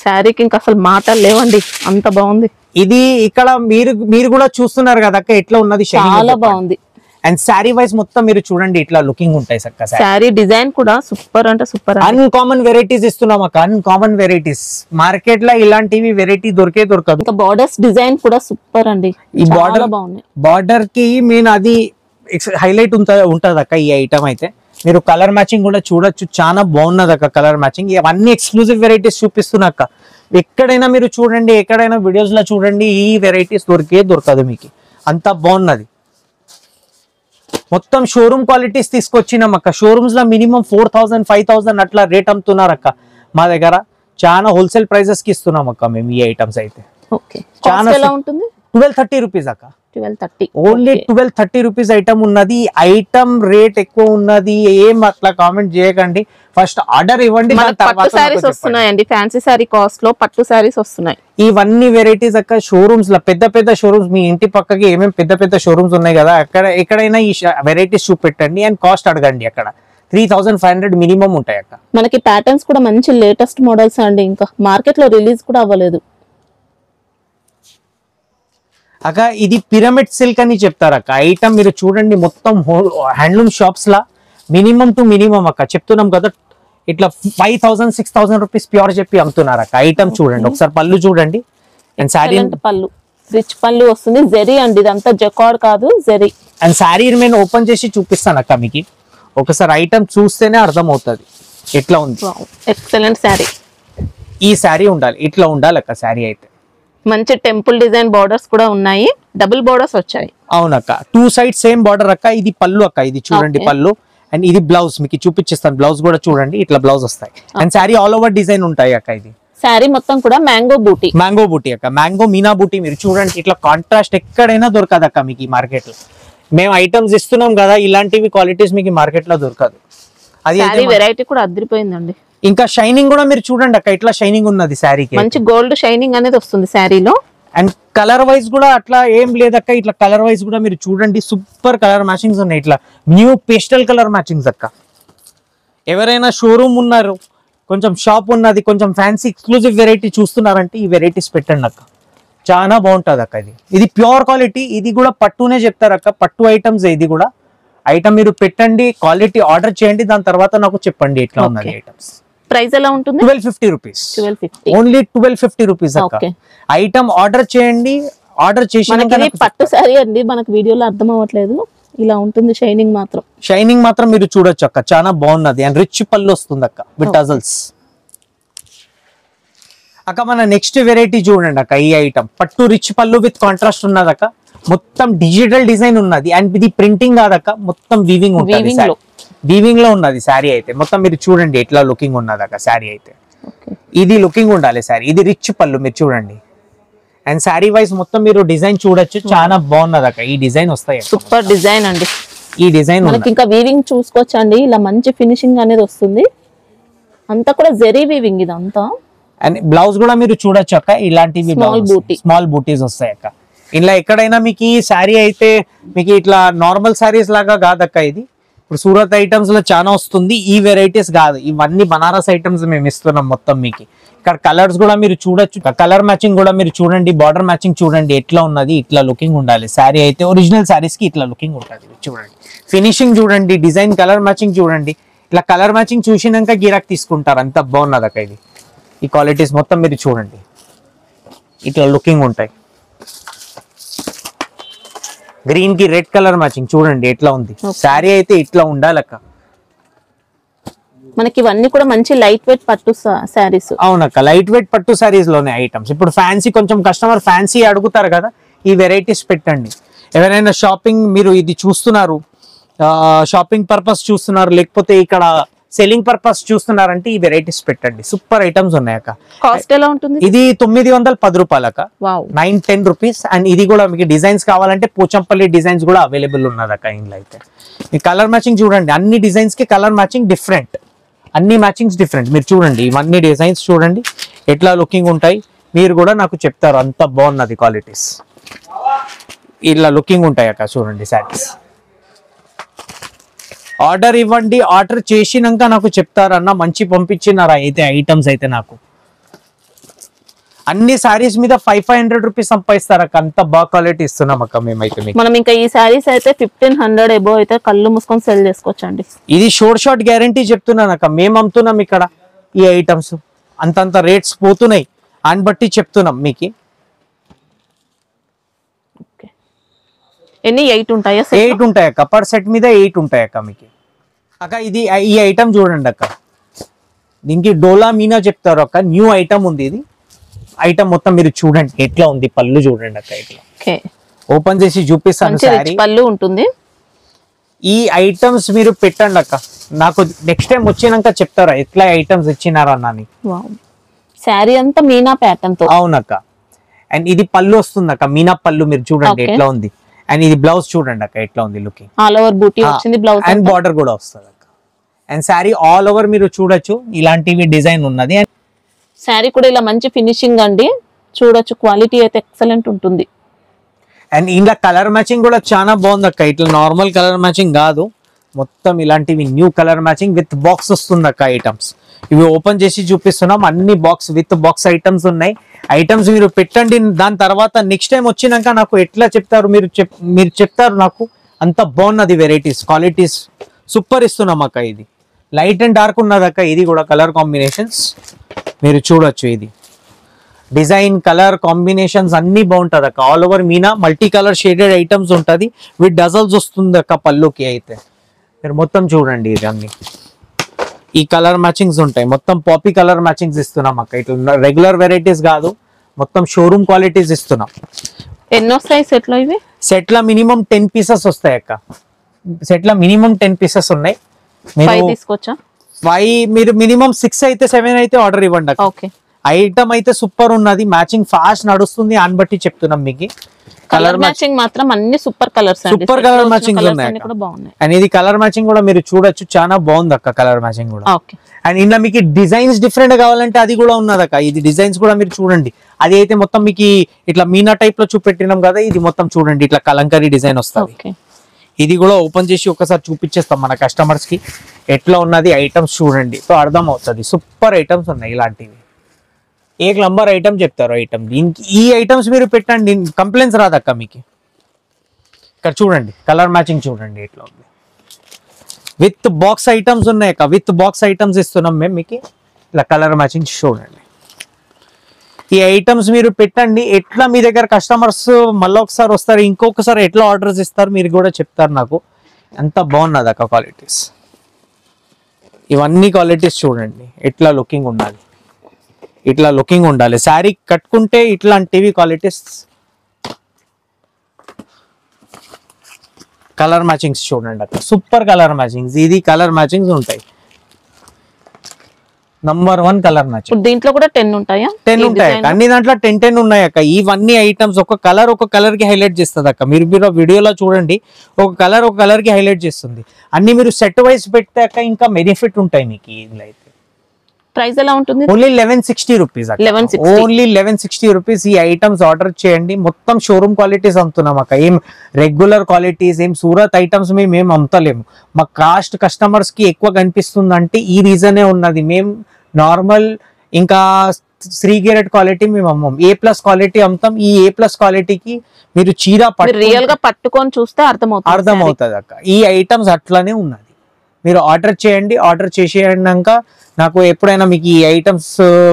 శారీకి ఇంకా అసలు మాటలు లేవండి, అంత బాగుంది. ఇది ఇక్కడ మీరు కూడా చూస్తున్నారు కదా అక్క ఎట్లా ఉన్నది, చాలా బాగుంది. అండ్ శారీ వైజ్ మొత్తం మీరు చూడండి ఇట్లా లుకింగ్ ఉంటాయి అక్క. శారీ డిజైన్ కూడా సూపర్ అంటే సూపర్. అన్కామన్ వెరైటీస్ ఇస్తున్నాం అక్క, అన్కామన్ వెరైటీస్. మార్కెట్ లో ఇలాంటివి వెరైటీ దొరకదు. ఇంకా బార్డర్స్ డిజైన్ కూడా సూపర్ అండి, ఈ బార్డర్ బాగుంది. బార్డర్ కి మెయిన్ అది హైలైట్ ఉంటది అక్క. ఈ ఐటమ్ అయితే మీరు కలర్ మ్యాచింగ్ కూడా చూడొచ్చు, చాలా బాగున్నది అక్క కలర్ మ్యాచింగ్. ఇవన్నీ ఎక్స్క్లూజివ్ వెరైటీస్ చూపిస్తున్నా అక్క. ఎక్కడైనా మీరు చూడండి, ఎక్కడైనా వీడియోస్ లో చూడండి, ఈ వెరైటీస్ దొరకదు మీకు, అంత బాగున్నది. మొత్తం షోరూమ్ క్వాలిటీస్ తీసుకొచ్చినాం అక్క. షోరూమ్స్ లో మినిమం 4000-5000 అట్లా రేట్ అమ్ముతున్నారు అక్క. మా దగ్గర చాలా హోల్సేల్ ప్రైజెస్ కి ఇస్తున్నాం అక్క మేము ఈ ఐటమ్స్ అయితే. చాలా ఎలా ఉంటుంది? 1230 రూపీస్ అక్క. 1230, ఓన్లీ 1230 రూపీస్ ఐటమ్ ఉన్నది. ఐటమ్ రేట్ ఎక్కువ ఉన్నది ఏం అట్లా కామెంట్ చేయకండి, ఫస్ట్ ఆర్డర్ ఇవ్వండి. పట్టు సారీస్ వస్తున్నాయండి, ఫ్యాన్సీ సారీ కాస్ట్ లో పట్టు సారీస్ వస్తున్నాయి. ఇవన్నీ వెరైటీస్ అక్క షోరూమ్స్ లో, పెద్ద షోరూమ్స్ మీ ఇంటి పక్కకి ఏమేమి పెద్ద షోరూమ్స్ ఉన్నాయి కదా, అక్కడ ఎక్కడైనా ఈ వెరైటీస్ చూపెట్టండి అండ్ కాస్ట్ అడగండి. అక్కడ 3500 మినిమం ఉంటాయి అక్క. మనకి ప్యాటర్న్స్ కూడా మంచి లేటెస్ట్ మోడల్స్ అండి, ఇంకా మార్కెట్ లో రిలీజ్ కూడా అవ్వలేదు అక్క. ఇది పిరమిడ్ సిల్క్ అని చెప్తారు అక్క. ఐటమ్ మీరు చూడండి మొత్తం handloom shops law minimum to minimum అక్క చెప్తున్నాం కదా, ఇట్లా 5000-6000 రూపీస్ ప్యూర్ చెప్పి అమ్ముతున్నారు అక్క. ఐటమ్ చూడండి ఒకసారి, పళ్ళు చూడండి. అండ్ శారీ పళ్ళు రిచ్ పళ్ళు వస్తుంది, జెరీ అండి, ఇదంతా జకార్డ్ కాదు జెరీ. అండ్ శారీ నేను ఓపెన్ చేసి చూపిస్తాను అక్క మీకు, ఒకసారి ఐటమ్ చూస్తేనే అర్థం అవుతుంది ఎట్లా ఉంది. ఎక్సలెంట్ శారీ. ఈ శారీ ఉండాలి, ఇట్లా ఉండాలి అక్క శారీ అయితే. మంచి టెంపుల్ డిజైన్ బార్డర్స్ కూడా ఉన్నాయి, డబుల్ బార్డర్స్ వచ్చాయి. అవునక్క, 2 సైడ్ సేమ్ బార్డర్ అక్క. ఇది పళ్ళు అక్క, ఇది చూడండి పళ్ళు. అండ్ ఇది బ్లౌజ్ మీకు చూపించేస్తాను, బ్లౌజ్ కూడా చూడండి ఇట్లా బ్లౌజ్ వస్తాయి. And sari all over design ఉంటాయి అక్క. ఇది శారీ మొత్తం కూడా మ్యాంగో బూటీ అక్క, మ్యాంగో మీనా బూటీ. మీరు చూడండి ఇట్లా కాంట్రాస్ట్ ఎక్కడైనా దొరకదు అక్క మీకు ఈ మార్కెట్ లో. మేము ఐటమ్స్ ఇస్తున్నాం కదా, ఇలాంటివి క్వాలిటీస్ మీకు మార్కెట్ లో దొరకదు. అది వెరైటీ కూడా అదిరిపోయిందండి. ఇంకా షైనింగ్ కూడా మీరు చూడండి అక్క, ఇట్లా షైనింగ్ ఉన్నది శారీకి, మంచి గోల్డ్ షైనింగ్ అనేది వస్తుంది శారీలో. అండ్ కలర్ వైజ్ కూడా అట్లా ఏం లేదక్క, ఇట్లా కలర్ వైజ్ కూడా మీరు చూడండి సూపర్ కలర్ మ్యాచింగ్స్ ఉన్నాయి. ఇట్లా న్యూ పేస్టల్ కలర్ మ్యాచింగ్స్ అక్క. ఎవరైనా షోరూమ్ ఉన్నారు, కొంచెం షాప్ ఉన్నది, కొంచెం ఫ్యాన్సీ ఎక్స్క్లూజివ్ వెరైటీ చూస్తున్నారంటే ఈ వెరైటీస్ పెట్టండి అక్క, చాలా బాగుంటది అక్క. ఇది ప్యూర్ క్వాలిటీ, ఇది కూడా పట్టునే చెప్తారు అక్క, పట్టు ఐటమ్స్. ఇది కూడా ఐటమ్ మీరు పెట్టండి, క్వాలిటీ ఆర్డర్ చేయండి, దాని తర్వాత నాకు చెప్పండి ఎట్లా ఉన్నది ఐటమ్స్. ప్రైస్ ఎలా ఉంటుంది? 1250 రూపీస్. 1250, ఓన్లీ 1250 రూపీస్ అక్క. ఐటమ్ ఆర్డర్ చేయండి, ఆర్డర్ చేసి పట్టు సారీ అండి, మనకు వీడియోలో అర్థం అవ్వట్లేదు, ఇలా ఉంటుంది. షైనింగ్ మాత్రం మీరు చూడొచ్చు అక్క, చాలా బాగున్నది. అండ్ రిచ్ పళ్ళు వస్తుంది అక్క విత్ టజల్స్ అక్క. మన నెక్స్ట్ వెరైటీ చూడండి అక్క, ఈ ఐటమ్ పట్టు రిచ్ పళ్ళు విత్ కాంట్రాస్ట్ ఉన్నది అక్క. మొత్తం డిజిటల్ డిజైన్ ఉన్నది. అండ్ ఇది ప్రింటింగ్ కాదక్క, మొత్తం వీవింగ్ ఉంటుంది, వీవింగ్ లో ఉన్నది శారీ అయితే. మొత్తం మీరు చూడండి ఎట్లా లుకింగ్ ఉన్నది అక్క శారీ అయితే. ఇది లుకింగ్ ఉండాలి శారీ. ఇది రిచ్ పళ్ళు మీరు చూడండి. అండ్ శారీ వైజ్ మొత్తం మీరు డిజైన్ చూడొచ్చు, చాలా బాగున్నది అక్క. ఈ డిజైన్ వస్తాయి, సూపర్ డిజైన్ అండి. ఈ డిజైన్ ఇంకా వీవింగ్ చూసుకోవచ్చు అండి, ఇలా మంచి ఫినిషింగ్ అనేది వస్తుంది. అంతా కూడా జెరీ వీవింగ్ ఇదంతా. అండ్ బ్లౌజ్ కూడా మీరు చూడొచ్చు అక్క, ఇలాంటివి స్మాల్ బూటీస్ వస్తాయి అక్క. ఇలా ఎక్కడైనా మీకు ఈ శారీ అయితే మీకు ఇట్లా నార్మల్ శారీస్ లాగా కాదక్క. ఇది ఇప్పుడు సూరత్ ఐటమ్స్ లో చాలా వస్తుంది, ఈ వెరైటీస్ కాదు, ఇవన్నీ బనారస్ ఐటమ్స్ మేము ఇస్తున్నాం మొత్తం మీకు. ఇక్కడ కలర్స్ కూడా మీరు చూడొచ్చు, కలర్ మ్యాచింగ్ కూడా మీరు చూడండి, బార్డర్ మ్యాచింగ్ చూడండి ఎట్లా ఉన్నది. ఇట్లా లుకింగ్ ఉండాలి శారీ అయితే. ఒరిజినల్ శారీస్ కి ఇట్లా లుకింగ్ ఉంటుంది చూడండి. ఫినిషింగ్ చూడండి, డిజైన్ కలర్ మ్యాచింగ్ చూడండి. ఇట్లా కలర్ మ్యాచింగ్ చూసినాక గిరాక్ తీసుకుంటారు, అంత బాగున్నది అక్క. ఇది ఈ క్వాలిటీస్ మొత్తం మీరు చూడండి, ఇట్లా లుకింగ్ ఉంటాయి. గ్రీన్ కి రెడ్ కలర్ మ్యాచింగ్ చూడండి ఎట్లా ఉంది. శారీ అయితే ఇట్లా ఉండాలక్క. మనకి ఇవన్నీ కూడా మంచి లైట్ వెయిట్ పట్టు శారీస్. అవునక్క, లైట్ వెయిట్ పట్టు శారీస్ లోనే ఐటమ్స్. ఇప్పుడు ఫ్యాన్సీ కొంచెం కస్టమర్ ఫ్యాన్సీ అడుగుతారు కదా, ఈ వెరైటీస్ పెట్టండి. ఎవరైనా షాపింగ్ మీరు ఇది చూస్తున్నారు, షాపింగ్ పర్పస్ చూస్తున్నారు, లేకపోతే ఇక్కడ సెల్లింగ్ పర్పస్ చూస్తున్నారంటే ఈ వెరైటీస్ పెట్టండి. Super items ఉన్నాయక్క. కాస్ట్ ఎలా ఉంటుంది? ఇది 910 రూపాయలక్క, 910 రూపీస్. అండ్ ఇది కూడా మీకు డిజైన్స్ కావాలంటే పోచంపల్లి డిజైన్స్ కూడా అవైలబుల్ ఉన్నదక్క ఇందులో. అయితే ఈ కలర్ మ్యాచింగ్ చూడండి, అన్ని డిజైన్స్ కి కలర్ మ్యాచింగ్ డిఫరెంట్, అన్ని మ్యాచింగ్స్ డిఫరెంట్. మీరు చూడండి ఇవన్నీ డిజైన్స్ చూడండి ఎట్లా లుకింగ్ ఉంటాయి. మీరు కూడా నాకు చెప్తారు అంత బాగున్నది క్వాలిటీస్. ఇట్లా లుకింగ్ ఉంటాయి అక్క చూడండి శారీస్. ఆర్డర్ ఇవ్వండి, ఆర్డర్ చేసినాక నాకు చెప్తారన్న, మంచి పంపించినారా అయితే ఐటమ్స్ అయితే నాకు. అన్ని సారీస్ మీద 500 రూపీస్ సంపాదిస్తారక్క, అంత బాగా క్వాలిటీ ఇస్తున్నాం అక్క మేమైతే. మనం ఇంకా ఈ సారీస్ అయితే 1500 ఎబో అయితే కళ్ళు మూసుకొని సెల్ చేసుకోవచ్చు అండి. ఇది షార్ట్ గ్యారంటీ చెప్తున్నాను అక్క. మేము అమ్ముతున్నాం ఇక్కడ ఈ ఐటమ్స్, అంతంత రేట్స్ పోతున్నాయి అని బట్టి చెప్తున్నాం మీకు. ఎన్ని 8 ఉంటాయా? 8 ఉంటాయి అక్క, పర్ సెట్ మీద 8 ఉంటాయి అక్క మీకు. అక్క ఇది ఈ ఐటమ్ చూడండి అక్క, దీనికి డోలా మీనా చెప్తారు అక్క, న్యూ ఐటమ్ ఉంది. ఇది ఐటమ్ మొత్తం మీరు చూడండి ఎట్లా ఉంది, పళ్ళు చూడండి అక్క ఇట్లా. ఓపెన్ చేసి చూపిస్తాను సారీ. పళ్ళు ఉంటుంది. ఈ ఐటమ్స్ మీరు పెట్టండి అక్క, నాకు నెక్స్ట్ టైం వచ్చినాక చెప్తారా ఎట్లా ఐటమ్స్ ఇచ్చినారా అని. శారీ అంతా మీనా ప్యాటర్న్ తో. అవునక్క. అండ్ ఇది పళ్ళు వస్తుంది అక్క, మీనా పళ్ళు మీరు చూడండి ఎట్లా ఉంది. అండ్ ఇది బ్లౌజ్ చూడండి అక్క ఎట్లా ఉంది లుకింగ్. ఆల్ ఓవర్ బూటీ వచ్చింది బ్లౌజ్ అండ్ బార్డర్ కూడా వస్తుంది అక్క. అండ్ శారీ ఆల్ ఓవర్ మీరు చూడొచ్చు ఇలాంటివి డిజైన్ ఉన్నది. శారీ కూడా ఇలా మంచి ఫినిషింగ్ అండి, చూడొచ్చు. క్వాలిటీ అయితే ఎక్సలెంట్ ఉంటుంది. అండ్ ఇందులో కలర్ మ్యాచింగ్ కూడా చాలా బాగుంది అక్క. ఇట్లా నార్మల్ కలర్ మ్యాచింగ్ కాదు, మొత్తం ఇలాంటివి new colour matching with box వస్తుంది అక్క ఐటమ్స్. ఇవి ఓపెన్ చేసి చూపిస్తున్నాం, అన్ని బాక్స్ విత్ బాక్స్ ఐటమ్స్ ఉన్నాయి. ఐటమ్స్ మీరు పెట్టండి, దాని తర్వాత నెక్స్ట్ టైం వచ్చినాక నాకు ఎట్లా చెప్తారు మీరు చెప్తారు నాకు. అంత బాగున్నది వెరైటీస్, క్వాలిటీస్ సూపర్ ఇస్తున్నాం అక్క. ఇది లైట్ అండ్ డార్క్ ఉన్నది అక్క. ఇది కూడా కలర్ కాంబినేషన్స్ మీరు చూడొచ్చు. ఇది డిజైన్ కలర్ కాంబినేషన్స్ అన్ని బాగుంటది అక్క. All over Meena multi colour shaded items ఉంటది విత్ డజల్స్ వస్తుంది అక్క పళ్ళుకి. అయితే మీరు మొత్తం చూడండి ఇది అన్ని ఈ కలర్ మ్యాచింగ్స్ ఉంటాయి, మొత్తం పాపీ కలర్ మ్యాచింగ్స్ ఇస్తున్నాం అక్క. ఇట్లా రెగ్యులర్ వెరైటీస్ కాదు, మొత్తం షోరూమ్ క్వాలిటీస్ ఇస్తున్నాం. ఎన్నో సైజ్ సెట్లో ఇవి? సెట్ లా మినిమం 10 పీసెస్ వస్తాయి అక్క. సెట్ లా మినిమం 10 పీసెస్ ఉన్నాయి. మీరు తీసుకోవచ్చా? 5 మీరు మినిమం 6 అయితే 7 అయితే ఆర్డర్ ఇవ్వండి అక్క. ఓకే. ఐటమ్ అయితే సూపర్ ఉన్నది, మ్యాచింగ్ ఫాస్ట్ నడుస్తుంది అని బట్టి చెప్తున్నాం మీకు. కలర్ మ్యాచింగ్ మాత్రం అన్ని super colours, super colour matching ఉన్నాయి. అండ్ ఇది కలర్ మ్యాచింగ్ కూడా మీరు చూడొచ్చు, చాలా బాగుంది అక్క కలర్ మ్యాచింగ్ కూడా. అండ్ ఇందులో మీకు డిజైన్స్ డిఫరెంట్ కావాలంటే అది కూడా ఉన్నది అక్క. ఇది డిజైన్స్ కూడా మీరు చూడండి, అది అయితే మొత్తం మీకు ఇట్లా మీనా టైప్ లో చూపెట్టినాం కదా, ఇది మొత్తం చూడండి ఇట్లా కలంకరీ డిజైన్ వస్తుంది. ఇది కూడా ఓపెన్ చేసి ఒకసారి చూపించేస్తాం మన కస్టమర్స్ కి ఎట్లా ఉన్నది. ఐటమ్స్ చూడండి సో అర్థం అవుతుంది, సూపర్ ఐటమ్స్ ఉన్నాయి ఇలాంటివి. ఏక్ నంబర్ ఐటమ్ చెప్తారు ఐటమ్. దీనికి ఈ ఐటమ్స్ మీరు పెట్టండి, కంప్లైంట్స్ రాదక్క మీకు. ఇక్కడ చూడండి కలర్ మ్యాచింగ్ చూడండి ఎట్లా ఉంది. విత్ బాక్స్ ఐటమ్స్ ఉన్నాయి అక్క, విత్ బాక్స్ ఐటమ్స్ ఇస్తున్నాం మేము మీకు. ఇలా కలర్ మ్యాచింగ్ చూడండి. ఈ ఐటమ్స్ మీరు పెట్టండి, ఎట్లా మీ దగ్గర కస్టమర్స్ మళ్ళీ ఒకసారి వస్తారు, ఇంకొకసారి ఎట్లా ఆర్డర్స్ ఇస్తారు మీరు కూడా చెప్తారు నాకు. ఎంత బాగున్నది అక్క క్వాలిటీస్. ఇవన్నీ క్వాలిటీస్ చూడండి ఎట్లా లుకింగ్ ఉండాలి, ఇట్లా లుకింగ్ ఉండాలి. శారీ కట్టుకుంటే ఇట్లాంటివి క్వాలిటీస్. కలర్ మ్యాచింగ్స్ చూడండి అక్క, సూపర్ కలర్ మ్యాచింగ్స్. ఇది కలర్ మ్యాచింగ్స్ ఉంటాయి, నంబర్ 1 కలర్ మ్యాచింగ్. దీంట్లో కూడా 10 ఉంటాయా? 10 ఉంటాయి అక్క, అన్ని దాంట్లో 10 ఉన్నాయి అక్క. ఇవన్నీ ఐటమ్స్ ఒక కలర్ కి హైలైట్ చేస్తుంది అక్క. మీరు వీడియోలో చూడండి, ఒక కలర్ కి హైలైట్ చేస్తుంది. అన్ని మీరు సెట్ వైజ్ పెడితే అక్క ఇంకా బెనిఫిట్ ఉంటాయి మీకు. ఇందులో అయితే ప్రైస్ ఎలా ఉంటుంది? Only 1160 rupees. Only 1160 rupees. ఈ ఐటమ్స్ ఆర్డర్ చేయండి, మొత్తం షోరూమ్ క్వాలిటీస్ అమ్ముతున్నాం అక్క. ఏం రెగ్యులర్ క్వాలిటీస్, ఏం సూరత్ ఐటమ్స్ మేము అమ్ముతలేము. మా కాస్ట్ కస్టమర్స్ కి ఎక్కువ కనిపిస్తుంది అంటే ఈ రీజనే ఉన్నది. మేము నార్మల్ ఇంకా 3 క్యారెట్ క్వాలిటీ మేము అమ్మం, A+ క్వాలిటీ అమ్ముతాం. ఈ A+ క్వాలిటీకి మీరు చీర రియల్ గా పట్టుకొని చూస్తే అర్థమవుతుంది అక్క. ఈ ఐటమ్స్ అట్లానే ఉన్నది. మీరు ఆర్డర్ చేయండి, ఆర్డర్ చేసేయడాక నాకు ఎప్పుడైనా మీకు ఈ ఐటమ్స్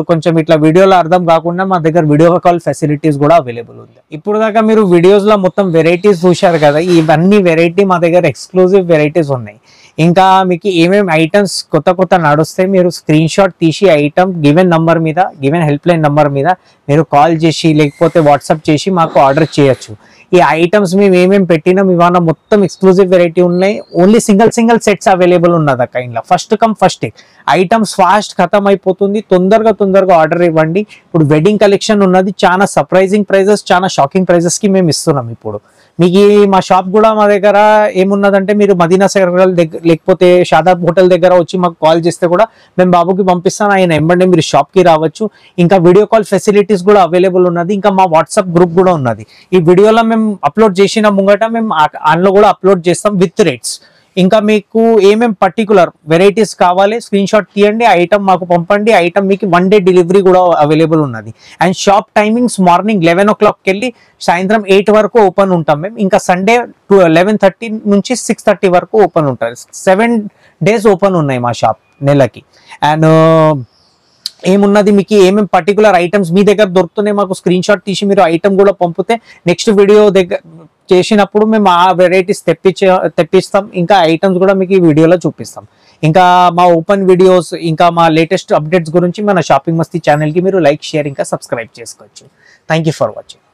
కొంచెం ఇట్లా వీడియోలో అర్థం కాకుండా మా దగ్గర వీడియో కాల్ ఫెసిలిటీస్ కూడా అవైలబుల్ ఉంది. ఇప్పుడు దాకా మీరు వీడియోస్ లో మొత్తం వెరైటీస్ చూశారు కదా, ఇవన్నీ వెరైటీ మా దగ్గర ఎక్స్క్లూజివ్ వెరైటీస్ ఉన్నాయి. ఇంకా మీకు ఏమేమి ఐటమ్స్ కొత్త నడుస్తే మీరు స్క్రీన్ షాట్ తీసి ఐటమ్ గివెన్ నంబర్ మీద, గివెన్ హెల్ప్ లైన్ నంబర్ మీద మీరు కాల్ చేసి లేకపోతే వాట్సాప్ చేసి మాకు ఆర్డర్ చేయొచ్చు. ఈ ఐటమ్స్ మేము ఏమేమి పెట్టినాం ఇవాళ మొత్తం ఎక్స్క్లూజివ్ వెరైటీ ఉన్నాయి. ఓన్లీ సింగిల్ సెట్స్ అవైలబుల్ ఉన్నది అక్క. ఇంట్లో first come first items fast ఖతం అయిపోతుంది. తొందరగా ఆర్డర్ ఇవ్వండి. ఇప్పుడు వెడ్డింగ్ కలెక్షన్ ఉన్నది, చాలా సర్ప్రైజింగ్ ప్రైజెస్, చాలా షాకింగ్ ప్రైజెస్ కి మేము ఇస్తున్నాం. ఇప్పుడు మీకు మా షాప్ కూడా మా దగ్గర ఏమున్నదంటే మీరు మదీనా సర్కిల్ దగ్గర లేకపోతే షాదాబ్ హోటల్ దగ్గర వచ్చి మాకు కాల్ చేస్తే కూడా మేము బాబుకి పంపిస్తాను, ఆయన వెంబడే మీరు షాప్కి రావచ్చు. ఇంకా వీడియో కాల్ ఫెసిలిటీస్ కూడా అవైలబుల్ ఉన్నది. ఇంకా మా వాట్సాప్ గ్రూప్ కూడా ఉన్నది. ఈ వీడియోలో మేము అప్లోడ్ చేసిన ముంగట మేము అందులో కూడా అప్లోడ్ చేస్తాం విత్ రేట్స్. ఇంకా మీకు ఏమేమి పర్టికులర్ వెరైటీస్ కావాలి స్క్రీన్ షాట్ తీయండి, ఐటమ్ మాకు పంపండి. ఐటమ్ మీకు 1 day డెలివరీ కూడా అవైలబుల్ ఉన్నది. And shop timings morning 11 o'clock వెళ్ళి సాయంత్రం 8 వరకు ఓపెన్ ఉంటాం మేము. ఇంకా సండే 11:30 నుంచి 6:30 వరకు ఓపెన్ ఉంటుంది. 7 days ఓపెన్ ఉన్నాయి మా షాప్ నెలకి. అండ్ ఏమున్నది మీకు ఏమేమి పర్టికులర్ ఐటమ్స్ మీ దగ్గర దొరుకుతున్నాయి మాకు స్క్రీన్ షాట్ తీసి మీరు ఐటమ్ కూడా పంపితే నెక్స్ట్ వీడియో దగ్గర చేసినప్పుడు మేము ఆ వెరైటీస్ తెప్పిస్తాం. ఇంకా ఐటమ్స్ కూడా మీకు ఈ వీడియోలో చూపిస్తాం. ఇంకా మా ఓపెన్ వీడియోస్ ఇంకా మా లేటెస్ట్ అప్డేట్స్ గురించి మన షాపింగ్ మస్తీ ఛానల్కి మీరు లైక్, షేర్ ఇంకా సబ్స్క్రైబ్ చేసుకోవచ్చు. Thank you for watching.